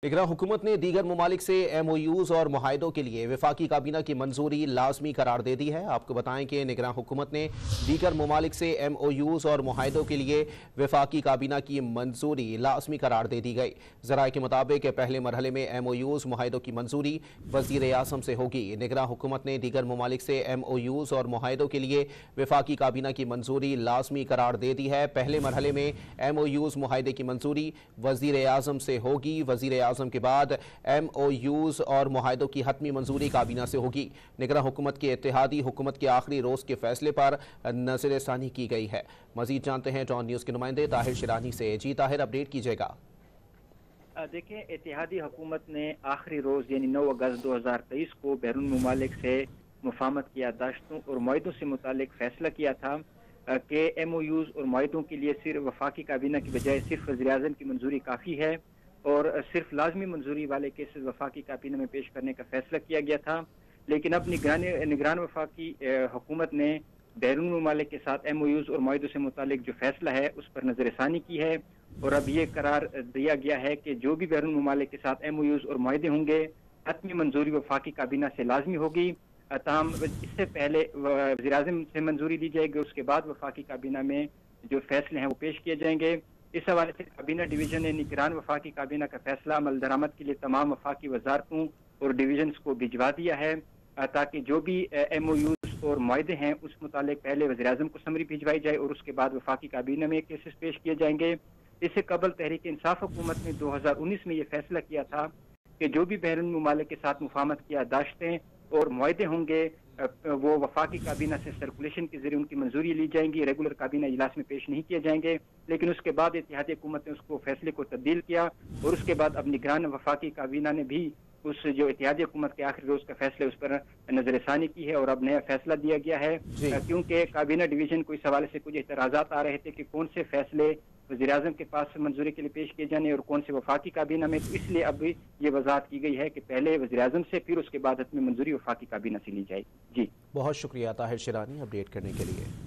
निगरान हुकूमत ने दीगर ममालिक से MOUs और मुआहदों के लिए वफाकी काबीना की मंजूरी लाजमी करार दे दी है। आपको बताएं कि निगरान हुकूमत ने दीगर ममालिक से MOUs और मुआहदों के लिए वफाकी काबीना की मंजूरी लाजमी करार दे दी गई। ज़राए के मुताबिक पहले मरहले में MOUs मुआहदों की मंजूरी वज़ीर आज़म से होगी। निगरान हुकूमत ने दीगर ममालिक से MOUs और मुआहदों के लिए वफाकी काबीना की मंजूरी लाजमी करार दे दी है। पहले मरहले में MOUs मुआहदे की मंजूरी वज़ीर आज़म से होगी। वज़ीर आज़म के बाद MOUs और मुआहदों की हतमी मंजूरी काबीना से होगी। निगरान हुकूमत के इत्तेहादी हुकूमत के आखिरी रोज के फैसले पर नजरसानी की गई है। मजीद जानते हैं डॉन न्यूज़ के नुमाइंदे ताहिर शिरानी से। जी ताहिर, अपडेट कीजिएगा। देखें, इत्तेहादी हुकूमत ने आखिरी रोज यानी 9 अगस्त 2023 को बैरून ममालिक से मुफाहमत की याददाश्तों और मुआहदों से मुतालिक फैसला किया था कि MOUs और मुआहदों के लिए सिर्फ वफाकी काबीना की बजाय सिर्फ वज़ीर आज़म की मंजूरी काफ़ी है और सिर्फ लाजमी मंजूरी वाले केसेस वफाकी काबीना में पेश करने का फैसला किया गया था। लेकिन अब निगरान वफाकी हुकूमत ने बैरून ममालिक के साथ MOUs और मुआहदों से मुतालिक जो फैसला है उस पर नजरसानी की है और अब ये करार दिया गया है कि जो भी बैरून ममालिक के साथ MOUs और मुआहदे होंगे हतमी मंजूरी वफाकी काबीना से लाजमी होगी। ताहम इससे पहले वज़ीर आज़म से मंजूरी दी जाएगी, उसके बाद वफाकी काबीना में जो फैसले हैं वो पेश किए जाएंगे। इस हवाले से काबीना डिवीजन ने निगरान वफाकी काबीना का फैसला अमल दरामद के लिए तमाम वफाकी वजारतों और डिवीजन्स को भिजवा दिया है ताकि जो भी MOUs और मुआहदे हैं उस मुतालिक पहले वज़ीर आज़म को समरी भिजवाई जाए और उसके बाद वफाकी काबीना में केसेस पेश किए जाएंगे। इससे कबल तहरीक इंसाफ हुकूमत ने 2019 में ये फैसला किया था कि जो भी बैरून ममालिक के साथ मुफाहमत की याददाश्तें और मुआहदे होंगे वो वफाकी काबीना से सर्कुलेशन के जरिए उनकी मंजूरी ली जाएंगी, रेगुलर काबीना इजलास में पेश नहीं किए जाएंगे। लेकिन उसके बाद इत्तेहादी हुकूमत ने उसको फैसले को तब्दील किया और उसके बाद अब निगरान वफाकी काबीना ने भी उस जो इत्तेहादी हुकूमत के आखिरी रोज का फैसले उस पर नजरसानी की है और अब नया फैसला दिया गया है क्योंकि काबीना डिवीजन को इस हवाले से कुछ एतराजात आ रहे थे कि कौन से फैसले वज़ीर आज़म के पास मंजूरी के लिए पेश किए जाने और कौन से वफाकी काबीना में। तो इसलिए अब ये वजाहत की गई है कि पहले वज़ीर आज़म से फिर उसके बाद हतमी मंजूरी वफाकी काबीना से ली जाएगी। जी बहुत शुक्रिया ताहिर शिरानी अपडेट करने के लिए।